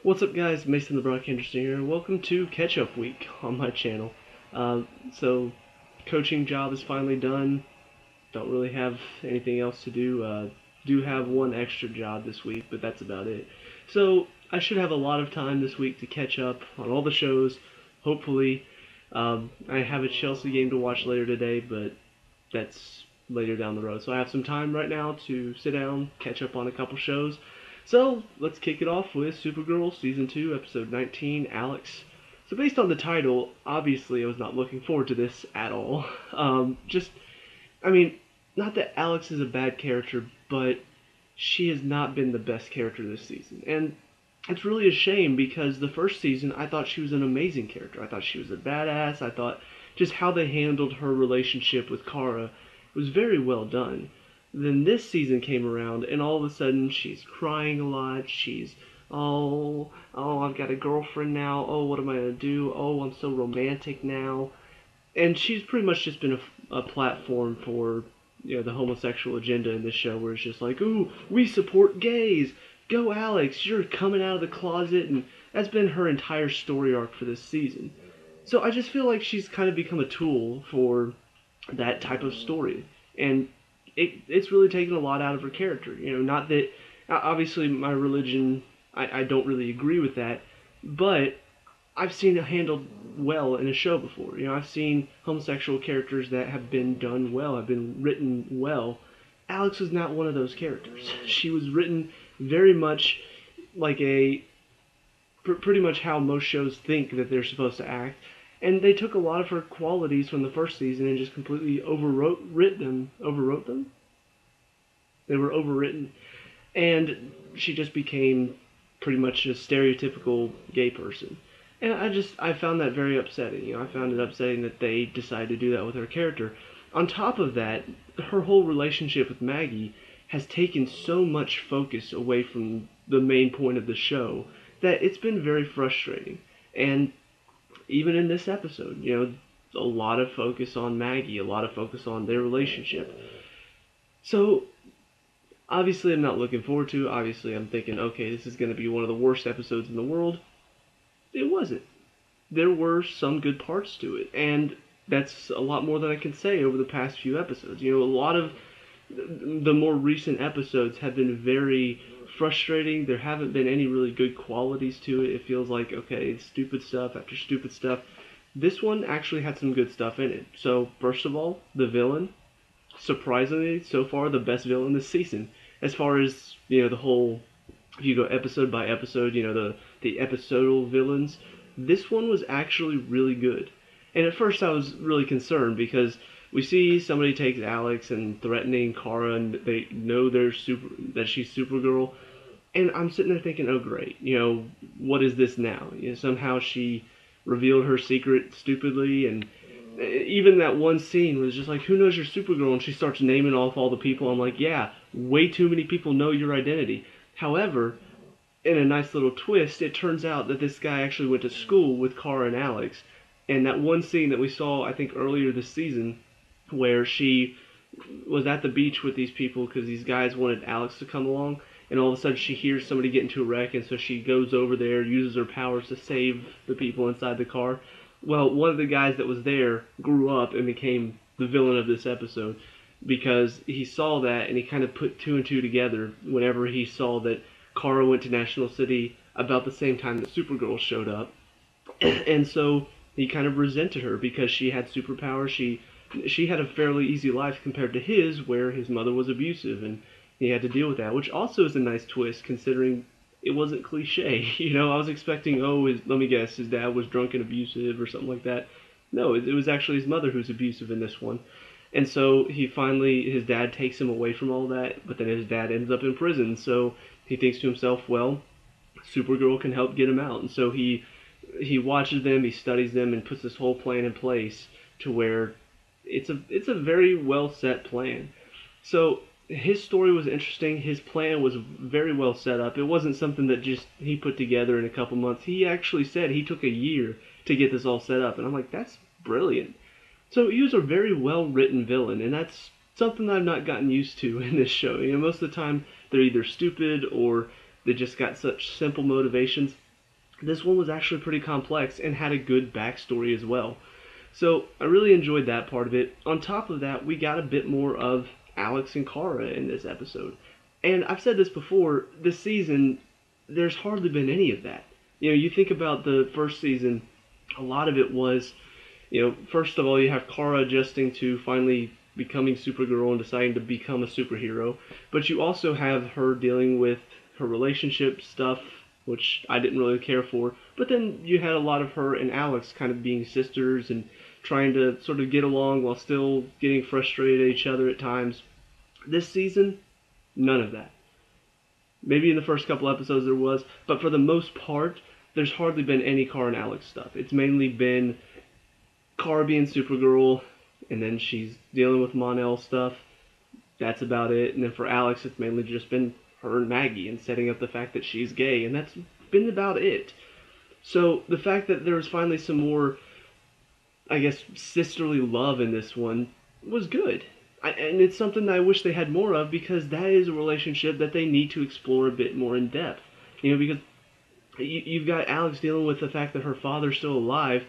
What's up guys, Mason the Brock Henderson here, and welcome to Catch Up Week on my channel. So, coaching job is finally done, don't really have anything else to do. Do have one extra job this week, but that's about it. So, I should have a lot of time this week to catch up on all the shows, hopefully. I have a Chelsea game to watch later today, but that's later down the road. So I have some time right now to sit down, catch up on a couple shows. So, let's kick it off with Supergirl Season 2, Episode 19, Alex. So based on the title, obviously I was not looking forward to this at all. Not that Alex is a bad character, but she has not been the best character this season. And it's really a shame because the first season I thought she was an amazing character. I thought she was a badass. I thought just how they handled her relationship with Kara was very well done. Then this season came around, and all of a sudden she's crying a lot. She's, I've got a girlfriend now. Oh, what am I gonna do? Oh, I'm so romantic now. And she's pretty much just been a platform for the homosexual agenda in this show, where it's just like, ooh, we support gays. Go, Alex, you're coming out of the closet, and that's been her entire story arc for this season. So I just feel like she's kind of become a tool for that type of story, and it's really taken a lot out of her character. Not that, obviously my religion, I don't really agree with that, but I've seen it handled well in a show before. I've seen homosexual characters that have been done well, have been written well. Alex was not one of those characters. She was written very much like pretty much how most shows think that they're supposed to act. And they took a lot of her qualities from the first season and just completely overwrote them. Overwrote them? They were overwritten. And she just became pretty much a stereotypical gay person. And I found that very upsetting. I found it upsetting that they decided to do that with her character. On top of that, her whole relationship with Maggie has taken so much focus away from the main point of the show that it's been very frustrating. And even in this episode, a lot of focus on Maggie, a lot of focus on their relationship. So, obviously I'm not looking forward to it. Obviously I'm thinking, okay, this is going to be one of the worst episodes in the world. It wasn't. There were some good parts to it, and that's a lot more than I can say over the past few episodes. A lot of the more recent episodes have been very frustrating. There haven't been any really good qualities to it. It feels like, okay, stupid stuff after stupid stuff. This one actually had some good stuff in it. So, first of all, the villain, surprisingly, so far, the best villain this season. As far as, the whole, if you go episode by episode, the episodal villains, this one was actually really good. And at first I was really concerned because we see somebody takes Alex and threatening Kara, and they know that she's Supergirl. And I'm sitting there thinking, oh great, what is this now? Somehow she revealed her secret stupidly, and even that one scene was just like, who knows you're Supergirl? And she starts naming off all the people. I'm like, yeah, way too many people know your identity. However, in a nice little twist, it turns out that this guy actually went to school with Kara and Alex. And that one scene that we saw, I think, earlier this season, where she was at the beach with these people because these guys wanted Alex to come along, and all of a sudden she hears somebody get into a wreck, and so she goes over there, uses her powers to save the people inside the car. Well, one of the guys that was there grew up and became the villain of this episode because he saw that, and he kind of put two and two together whenever he saw that Kara went to National City about the same time that Supergirl showed up. And so he kind of resented her because she had superpowers. She had a fairly easy life compared to his, where his mother was abusive, and he had to deal with that, which also is a nice twist considering it wasn't cliche. I was expecting, let me guess, his dad was drunk and abusive or something like that. No, it was actually his mother who's abusive in this one. And so his dad takes him away from all that, but then his dad ends up in prison, so he thinks to himself, well, Supergirl can help get him out. And so he watches them, he studies them, and puts this whole plan in place to where it's a very well set plan. So his story was interesting. His plan was very well set up. It wasn't something that just he put together in a couple months. He actually said he took a year to get this all set up, and I'm like, that's brilliant. So he was a very well written villain, and that's something I've not gotten used to in this show. Most of the time they're either stupid or they just got such simple motivations. This one was actually pretty complex and had a good backstory as well. So I really enjoyed that part of it. On top of that, we got a bit more of Alex and Kara in this episode. And I've said this before, this season, there's hardly been any of that. You think about the first season, a lot of it was, first of all, you have Kara adjusting to finally becoming Supergirl and deciding to become a superhero. But you also have her dealing with her relationship stuff, which I didn't really care for. But then you had a lot of her and Alex kind of being sisters and trying to sort of get along while still getting frustrated at each other at times. This season, none of that. Maybe in the first couple episodes there was, but for the most part, there's hardly been any Kara and Alex stuff. It's mainly been Kara being Supergirl, and then she's dealing with Mon-El stuff. That's about it. And then for Alex, it's mainly just been her and Maggie and setting up the fact that she's gay, and that's been about it. So the fact that there was finally some more, I guess, sisterly love in this one was good. And it's something that I wish they had more of, because that is a relationship that they need to explore a bit more in depth. Because you've got Alex dealing with the fact that her father's still alive.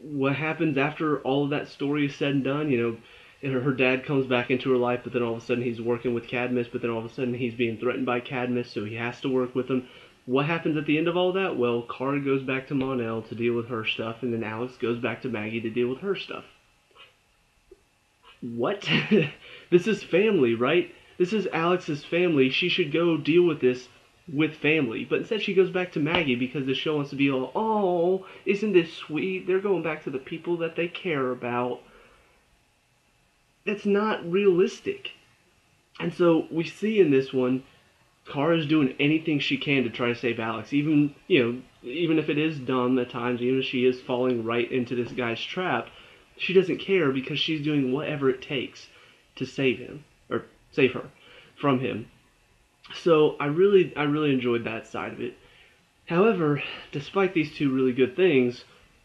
What happens after all of that story is said and done? Her dad comes back into her life, but then all of a sudden he's working with Cadmus, but then all of a sudden he's being threatened by Cadmus, so he has to work with him. What happens at the end of all that? Well, Kara goes back to Mon-El to deal with her stuff, and then Alex goes back to Maggie to deal with her stuff. What? This is family, right? This is Alex's family. She should go deal with this with family. But instead she goes back to Maggie because the show wants to be all, oh, isn't this sweet? They're going back to the people that they care about. That's not realistic. And so we see in this one, Kara's doing anything she can to try to save Alex. Even if it is dumb at times, even if she is falling right into this guy's trap, she doesn't care because she's doing whatever it takes to save him, or save her from him. So I really enjoyed that side of it. However, despite these two really good things,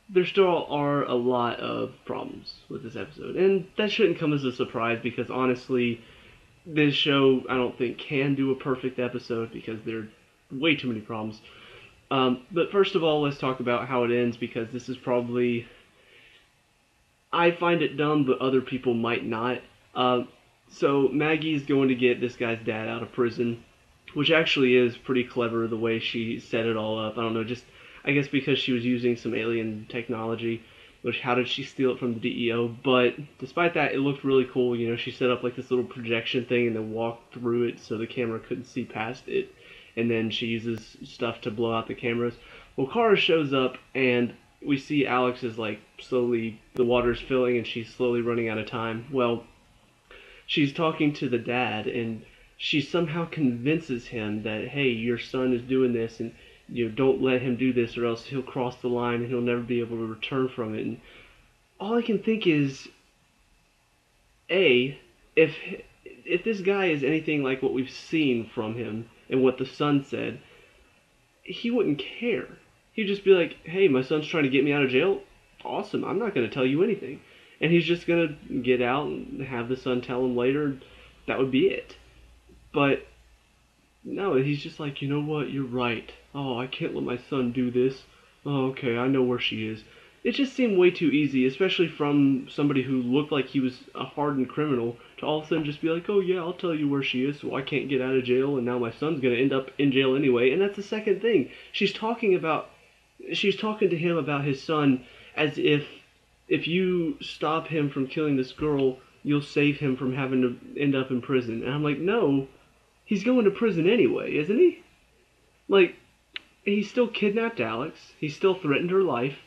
there still are a lot of problems with this episode. And that shouldn't come as a surprise, because honestly, this show, I don't think, can do a perfect episode because there are way too many problems. But first of all, let's talk about how it ends, because this is probably... I find it dumb, but other people might not. So Maggie's going to get this guy's dad out of prison, which actually is pretty clever the way she set it all up. I don't know, just I guess because she was using some alien technology, which how did she steal it from the DEO? But despite that, it looked really cool. She set up like this little projection thing and then walked through it so the camera couldn't see past it. And then she uses stuff to blow out the cameras. Well, Kara shows up and we see Alex is like slowly, the water's filling and she's slowly running out of time. Well, she's talking to the dad and she somehow convinces him that, hey, your son is doing this and don't let him do this or else he'll cross the line and he'll never be able to return from it. And all I can think is, if this guy is anything like what we've seen from him and what the son said, he wouldn't care. He'd just be like, hey, my son's trying to get me out of jail? Awesome, I'm not going to tell you anything. And he's just going to get out and have the son tell him later. That would be it. But no, he's just like, you know what, you're right. Oh, I can't let my son do this. Oh, okay, I know where she is. It just seemed way too easy, especially from somebody who looked like he was a hardened criminal, to all of a sudden just be like, oh yeah, I'll tell you where she is so I can't get out of jail, and now my son's going to end up in jail anyway. And that's the second thing. She's talking to him about his son as if you stop him from killing this girl, you'll save him from having to end up in prison. And I'm like, no, he's going to prison anyway, isn't he? Like, he still kidnapped Alex. He still threatened her life.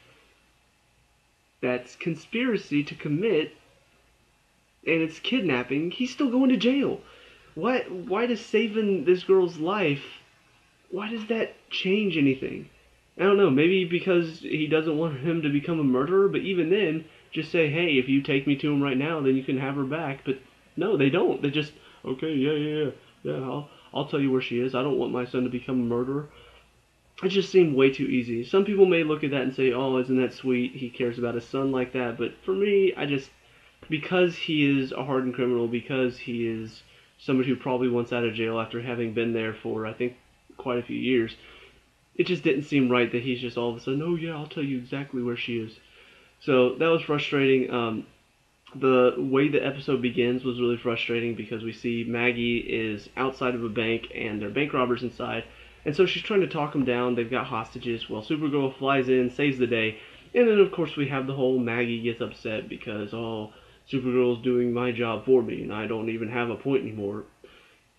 That's conspiracy to commit, and it's kidnapping. He's still going to jail. Why does saving this girl's life, why does that change anything? I don't know, maybe because he doesn't want him to become a murderer, but even then, just say, hey, if you take me to him right now, then you can have her back. But no, they don't. They just, okay, yeah, I'll tell you where she is. I don't want my son to become a murderer. It just seemed way too easy. Some people may look at that and say, oh, isn't that sweet? He cares about his son like that. But for me, because he is a hardened criminal, because he is somebody who probably wants out of jail after having been there for, I think, quite a few years, It just didn't seem right that he's just all of a sudden, oh yeah, I'll tell you exactly where she is. So that was frustrating. The way the episode begins was really frustrating because we see Maggie is outside of a bank and there are bank robbers inside. And so she's trying to talk them down. They've got hostages. Well, Supergirl flies in, saves the day. And then, of course, we have the whole Maggie gets upset because, oh, Supergirl's doing my job for me and I don't even have a point anymore.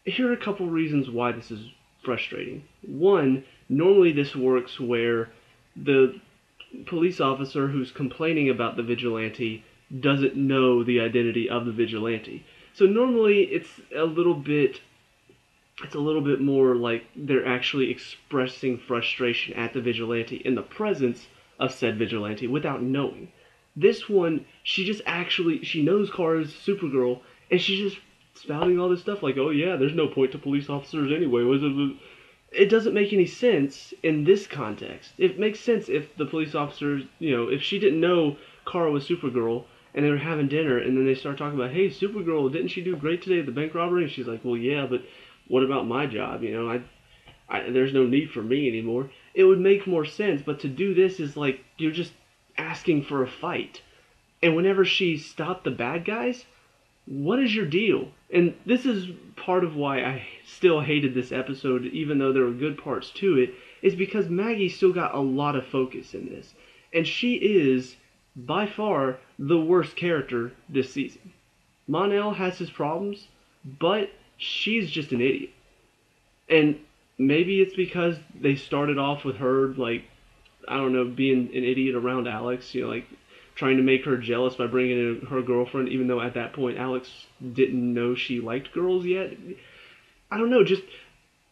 Here are a couple reasons why this is frustrating. One, normally this works where the police officer who's complaining about the vigilante doesn't know the identity of the vigilante. So normally it's a little bit more like they're actually expressing frustration at the vigilante in the presence of said vigilante without knowing. This one, she knows Kara's Supergirl, and she's just spouting all this stuff like, oh yeah, there's no point to police officers anyway. It doesn't make any sense in this context. It makes sense if the police officers, if she didn't know Kara was Supergirl, and they were having dinner, and then they start talking about, hey, Supergirl, didn't she do great today at the bank robbery? And she's like, well, yeah, but what about my job? There's no need for me anymore. It would make more sense, but to do this is like you're just asking for a fight. And whenever she stopped the bad guys, what is your deal? And this is part of why I still hated this episode, even though there were good parts to it, is because Maggie still got a lot of focus in this. And she is, by far, the worst character this season. Mon-El has his problems, but she's just an idiot. And maybe it's because they started off with her, like, I don't know, being an idiot around Alex, like trying to make her jealous by bringing in her girlfriend, even though at that point Alex didn't know she liked girls yet. I don't know, just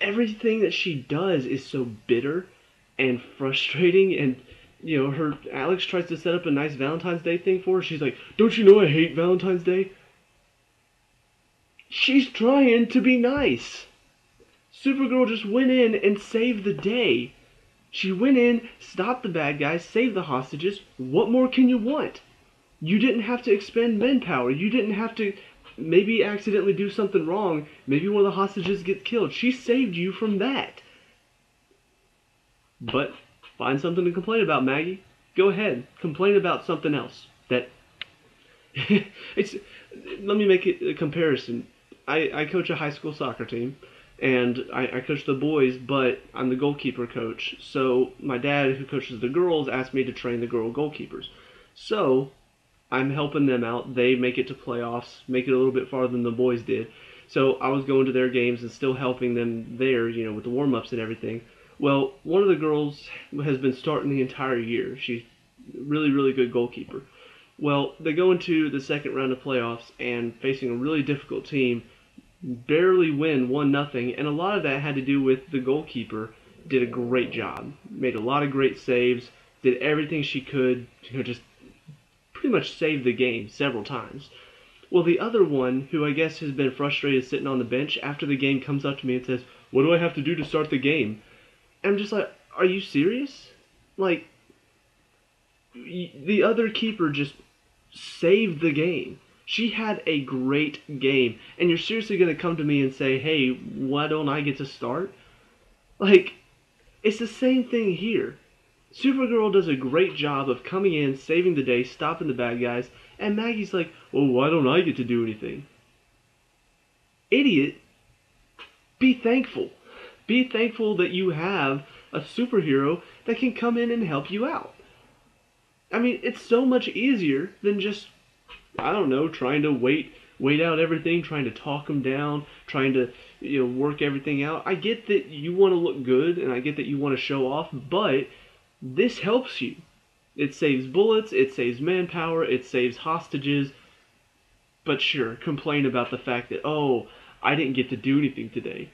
everything that she does is so bitter and frustrating, and her Alex tries to set up a nice Valentine's Day thing for her. She's like, don't you know I hate Valentine's Day? She's trying to be nice. Supergirl just went in and saved the day. She went in, stopped the bad guys, saved the hostages. What more can you want? You didn't have to expend manpower. You didn't have to maybe accidentally do something wrong. Maybe one of the hostages gets killed. She saved you from that. But find something to complain about, Maggie. Go ahead. Complain about something else. Let me make a comparison. I coach a high school soccer team. And I coach the boys, but I'm the goalkeeper coach. So my dad, who coaches the girls, asked me to train the girl goalkeepers. So I'm helping them out. They make it to playoffs, make it a little bit farther than the boys did. So I was going to their games and still helping them there, with the warm-ups and everything. Well, one of the girls has been starting the entire year. She's a really, really good goalkeeper. Well, they go into the second round of playoffs and facing a really difficult team, barely win 1-0, and a lot of that had to do with the goalkeeper did a great job, made a lot of great saves, did everything she could, just pretty much saved the game several times. Well, the other one, who I guess has been frustrated sitting on the bench, after the game comes up to me and says, what do I have to do to start the game? And I'm just like, are you serious? Like, the other keeper just saved the game. She had a great game, and you're seriously going to come to me and say, hey, why don't I get to start? Like, it's the same thing here. Supergirl does a great job of coming in, saving the day, stopping the bad guys, and Maggie's like, well, why don't I get to do anything? Idiot. Be thankful. Be thankful that you have a superhero that can come in and help you out. I mean, it's so much easier than just, I don't know, trying to wait out everything, trying to talk them down, trying to work everything out. I get that you want to look good, and I get that you want to show off, but this helps you. It saves bullets, it saves manpower, it saves hostages. But sure, complain about the fact that, oh, I didn't get to do anything today.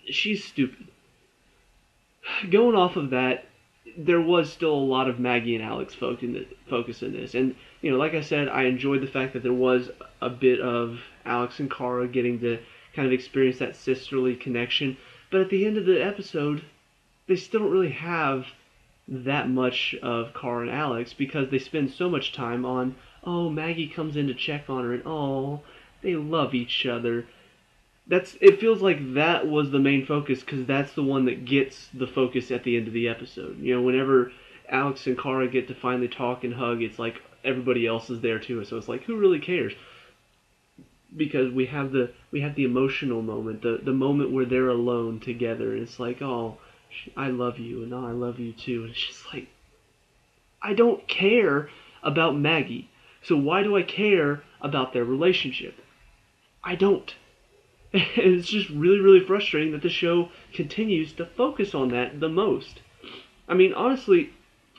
She's stupid. Going off of that, there was still a lot of Maggie and Alex focus in this. And, like I said, I enjoyed the fact that there was a bit of Alex and Kara getting to kind of experience that sisterly connection. But at the end of the episode, they still don't really have that much of Kara and Alex because they spend so much time on, oh, Maggie comes in to check on her, and oh, they love each other. it feels like that was the main focus because that's the one that gets the focus at the end of the episode. You know, whenever Alex and Kara get to finally talk and hug, it's like everybody else is there too. So it's like, who really cares? Because we have the emotional moment, the moment where they're alone together, and it's like, oh, I love you, and oh, I love you too, and it's just like, I don't care about Maggie, so why do I care about their relationship? I don't. And it's just really, really frustrating that the show continues to focus on that the most. I mean, honestly,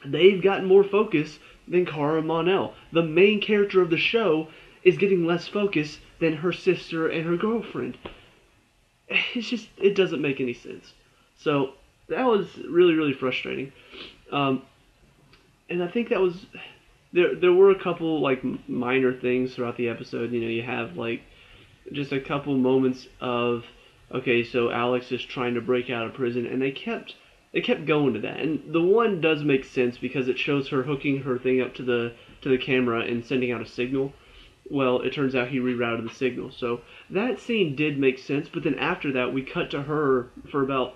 they've gotten more focus than Kara Mon-El. The main character of the show is getting less focus than her sister and her girlfriend. It's just, it doesn't make any sense. So that was really, really frustrating. Um, and I think that was there were a couple like minor things throughout the episode. You know, you have like just a couple moments of, okay, so Alex is trying to break out of prison, and they kept going to that. And the one does make sense because it shows her hooking her thing up to the camera and sending out a signal. Well, it turns out he rerouted the signal. So that scene did make sense, but then after that we cut to her for about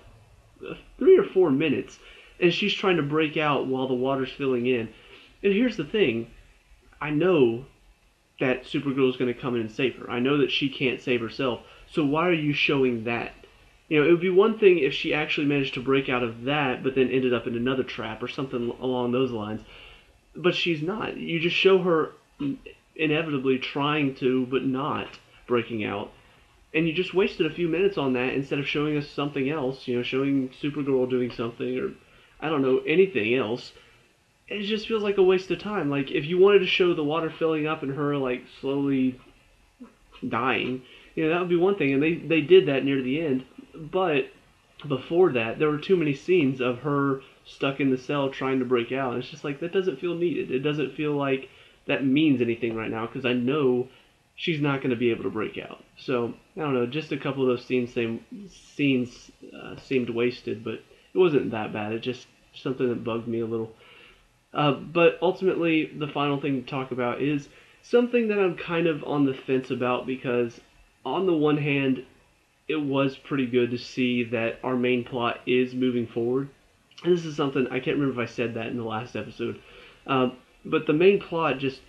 3 or 4 minutes, and she's trying to break out while the water's filling in. And here's the thing, I know that Supergirl is going to come in and save her. I know that she can't save herself. So why are you showing that? You know, it would be one thing if she actually managed to break out of that, but then ended up in another trap or something along those lines. But she's not. You just show her inevitably trying to, but not breaking out. And you just wasted a few minutes on that instead of showing us something else, you know, showing Supergirl doing something or, I don't know, anything else. It just feels like a waste of time. Like, if you wanted to show the water filling up and her, like, slowly dying, you know, that would be one thing. And they did that near the end. But before that, there were too many scenes of her stuck in the cell trying to break out. And it's just like, that doesn't feel needed. It doesn't feel like that means anything right now because I know she's not going to be able to break out. So, I don't know, just a couple of those scenes seemed wasted, but it wasn't that bad. It just something that bugged me a little. But ultimately, the final thing to talk about is something that I'm kind of on the fence about because, on the one hand, it was pretty good to see that our main plot is moving forward. And this is something, I can't remember if I said that in the last episode, but the main plot just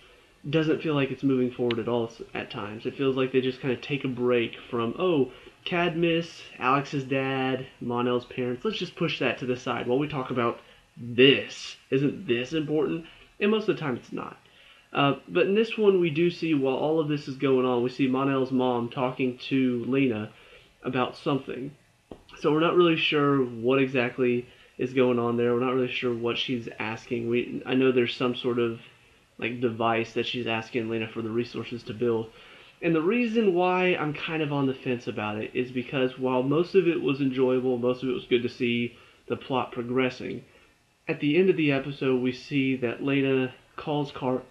doesn't feel like it's moving forward at all at times. It feels like they just kind of take a break from, oh, Cadmus, Alex's dad, Mon-El's parents, let's just push that to the side while we talk about this. Isn't this important? And most of the time it's not. But in this one, we do see, while all of this is going on, we see Mon-El's mom talking to Lena about something. So we're not really sure what exactly is going on there. We're not really sure what she's asking. I know there's some sort of like device that she's asking Lena for the resources to build. And the reason why I'm kind of on the fence about it is because while most of it was enjoyable, most of it was good to see the plot progressing, at the end of the episode we see that Lena calls Kara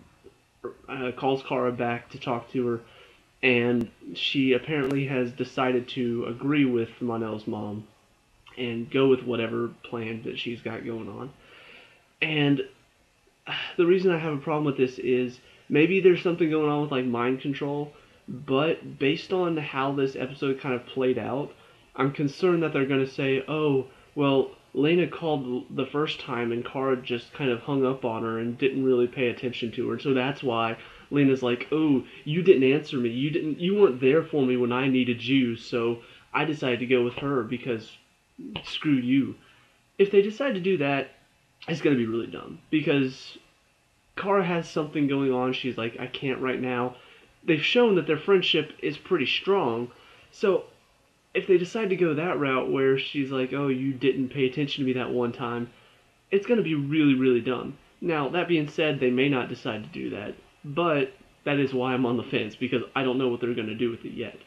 back to talk to her, and she apparently has decided to agree with Mon-El's mom and go with whatever plan that she's got going on. And the reason I have a problem with this is maybe there's something going on with like mind control, but based on how this episode kind of played out, I'm concerned that they're going to say, oh, well, Lena called the first time and Kara just kind of hung up on her and didn't really pay attention to her. So that's why Lena's like, oh, you didn't answer me. You weren't there for me when I needed you. So I decided to go with her because screw you. If they decide to do that, it's going to be really dumb because Kara has something going on. She's like, I can't right now. They've shown that their friendship is pretty strong. So if they decide to go that route where she's like, oh, you didn't pay attention to me that one time, it's going to be really, really dumb. Now, that being said, they may not decide to do that, but that is why I'm on the fence, because I don't know what they're going to do with it yet.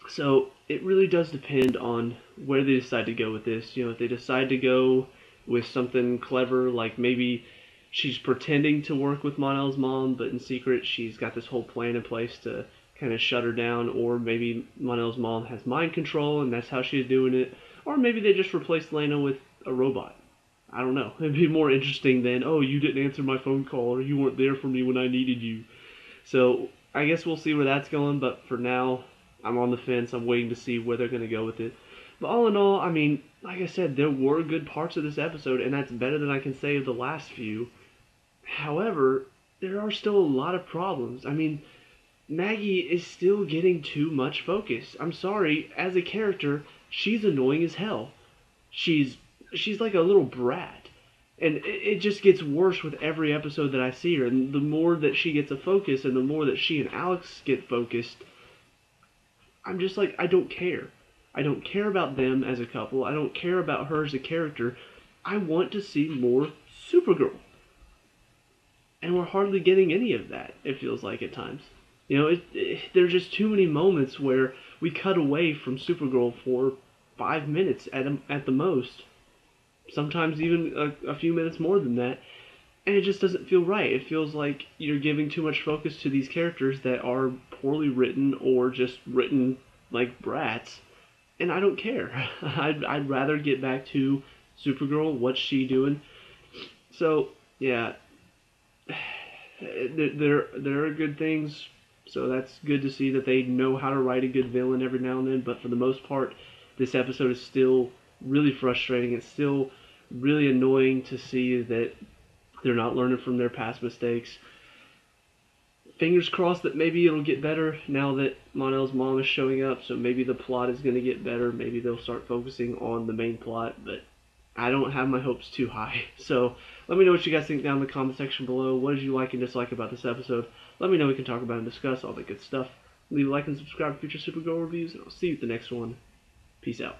So it really does depend on where they decide to go with this. You know, if they decide to go with something clever, like maybe she's pretending to work with Mon-El's mom, but in secret she's got this whole plan in place to kind of shut her down, or maybe Mon-El's mom has mind control and that's how she's doing it, or maybe they just replaced Lena with a robot. I don't know. It'd be more interesting than, oh, you didn't answer my phone call, or you weren't there for me when I needed you. So I guess we'll see where that's going, but for now, I'm on the fence. I'm waiting to see where they're going to go with it. But all in all, I mean, like I said, there were good parts of this episode, and that's better than I can say of the last few. However, there are still a lot of problems. I mean, Maggie is still getting too much focus. I'm sorry, as a character, she's annoying as hell. She's she's like a little brat. And it just gets worse with every episode that I see her. And the more that she gets a focus and the more that she and Alex get focused, I'm just like, I don't care. I don't care about them as a couple. I don't care about her as a character. I want to see more Supergirl. And we're hardly getting any of that, it feels like at times. You know, there's just too many moments where we cut away from Supergirl for 5 minutes at the most. Sometimes even a few minutes more than that. And it just doesn't feel right. It feels like you're giving too much focus to these characters that are poorly written or just written like brats. And I don't care. I'd rather get back to Supergirl, what's she doing. So, yeah, there are good things. So that's good to see that they know how to write a good villain every now and then. But for the most part, this episode is still really frustrating. It's still really annoying to see that they're not learning from their past mistakes. Fingers crossed that maybe it'll get better now that Mon-El's mom is showing up. So maybe the plot is going to get better. Maybe they'll start focusing on the main plot. But I don't have my hopes too high. So let me know what you guys think down in the comment section below. What did you like and dislike about this episode? Let me know. We can talk about and discuss all the good stuff. Leave a like and subscribe for future Supergirl reviews, and I'll see you at the next one. Peace out.